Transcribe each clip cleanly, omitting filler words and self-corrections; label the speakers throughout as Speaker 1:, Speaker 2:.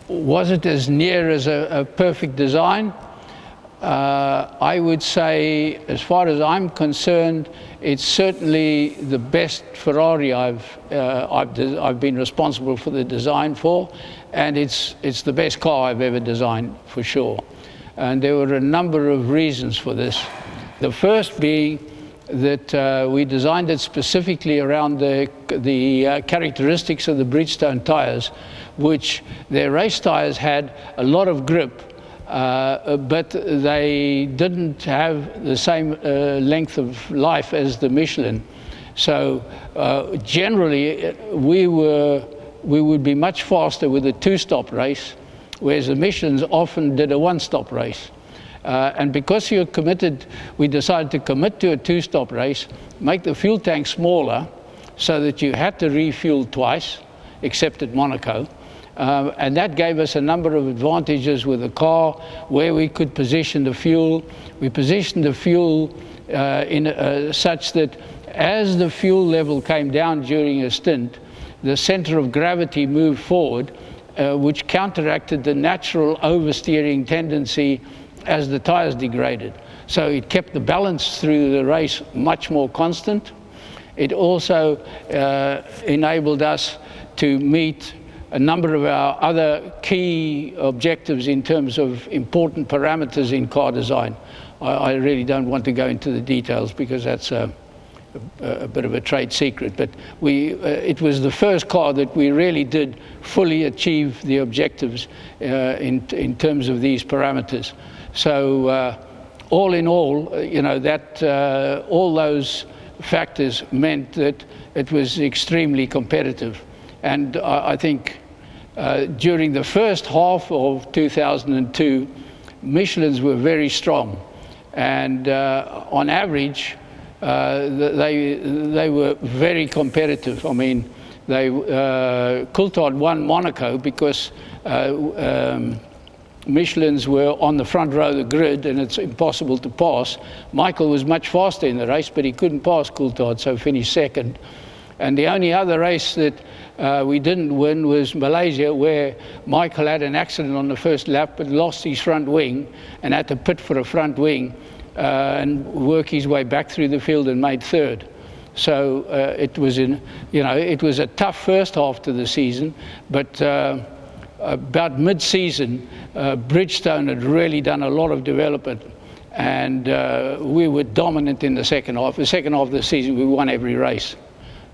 Speaker 1: Was it as near as a perfect design? I would say, as far as I'm concerned, it's certainly the best Ferrari I've been responsible for the design for, and it's the best car I've ever designed, for sure. And there were a number of reasons for this. The first being that we designed it specifically around the characteristics of the Bridgestone tires, which their race tires had a lot of grip, but they didn't have the same length of life as the Michelin. So generally, we would be much faster with a two-stop race, whereas the Michelins often did a one-stop race. And because you're committed, we decided to commit to a two-stop race, make the fuel tank smaller so that you had to refuel twice, except at Monaco. And that gave us a number of advantages with the car, where we could position the fuel. We positioned the fuel such that as the fuel level came down during a stint, the center of gravity moved forward, which counteracted the natural oversteering tendency as the tires degraded. So it kept the balance through the race much more constant. It also enabled us to meet a number of our other key objectives in terms of important parameters in car design. I really don't want to go into the details because that's a bit of a trade secret, but it was the first car that we really did fully achieve the objectives in terms of these parameters. So all in all, all those factors meant that it was extremely competitive. And I think during the first half of 2002, Michelins were very strong. And on average, they were very competitive. I mean, Coulthard won Monaco because Michelins were on the front row of the grid and it's impossible to pass. Michael was much faster in the race, but he couldn't pass Coulthard, so finished second. And the only other race that we didn't win was Malaysia, where Michael had an accident on the first lap but lost his front wing and had to pit for a front wing and work his way back through the field and made third. So it was a tough first half to the season, but about mid-season, Bridgestone had really done a lot of development, and we were dominant in the second half. The second half of the season, we won every race,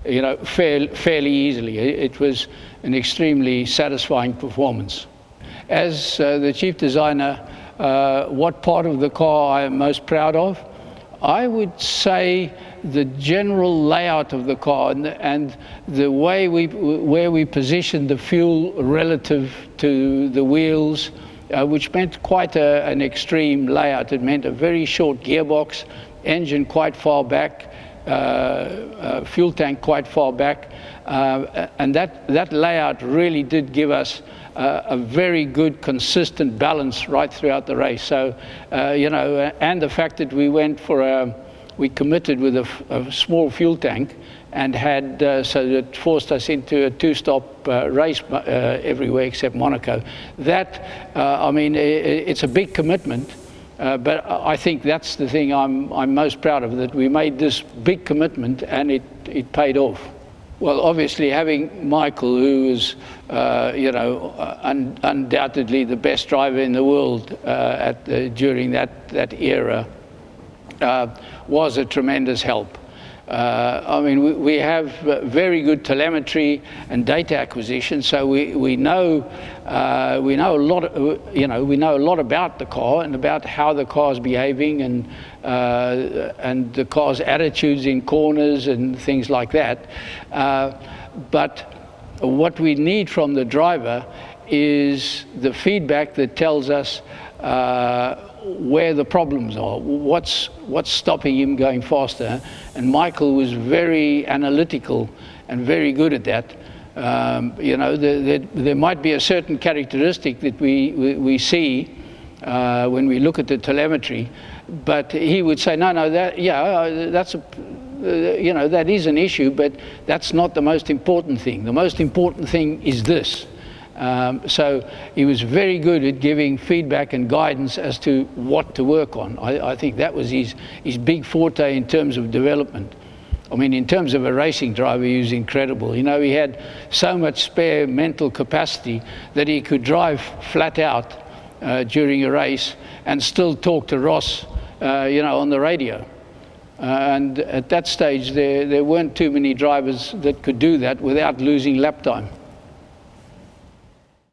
Speaker 1: fairly easily. It was an extremely satisfying performance. As the chief designer, what part of the car I am most proud of? I would say the general layout of the car and the way where we positioned the fuel relative to the wheels, which meant quite an extreme layout. It meant a very short gearbox, engine quite far back, fuel tank quite far back, and that layout really did give us a very good, consistent balance right throughout the race. So, and the fact that we committed with a small fuel tank and had, so that forced us into a two-stop race everywhere except Monaco. That, it's a big commitment, but I think that's the thing I'm most proud of, that we made this big commitment and it paid off. Well, obviously, having Michael, who is, undoubtedly the best driver in the world during that era, was a tremendous help. We have very good telemetry and data acquisition, so we know a lot about the car and about how the car's behaving and the car's attitudes in corners and things like that. But what we need from the driver is the feedback that tells us where the problems are, what's stopping him going faster. And Michael was very analytical and very good at that. There might be a certain characteristic that we see when we look at the telemetry, but he would say, no, that is an issue, but that's not the most important thing. The most important thing is this. So he was very good at giving feedback and guidance as to what to work on. I think that was his big forte in terms of development. I mean, in terms of a racing driver, he was incredible. You know, he had so much spare mental capacity that he could drive flat out during a race and still talk to Ross, you know, on the radio. And at that stage, there weren't too many drivers that could do that without losing lap time.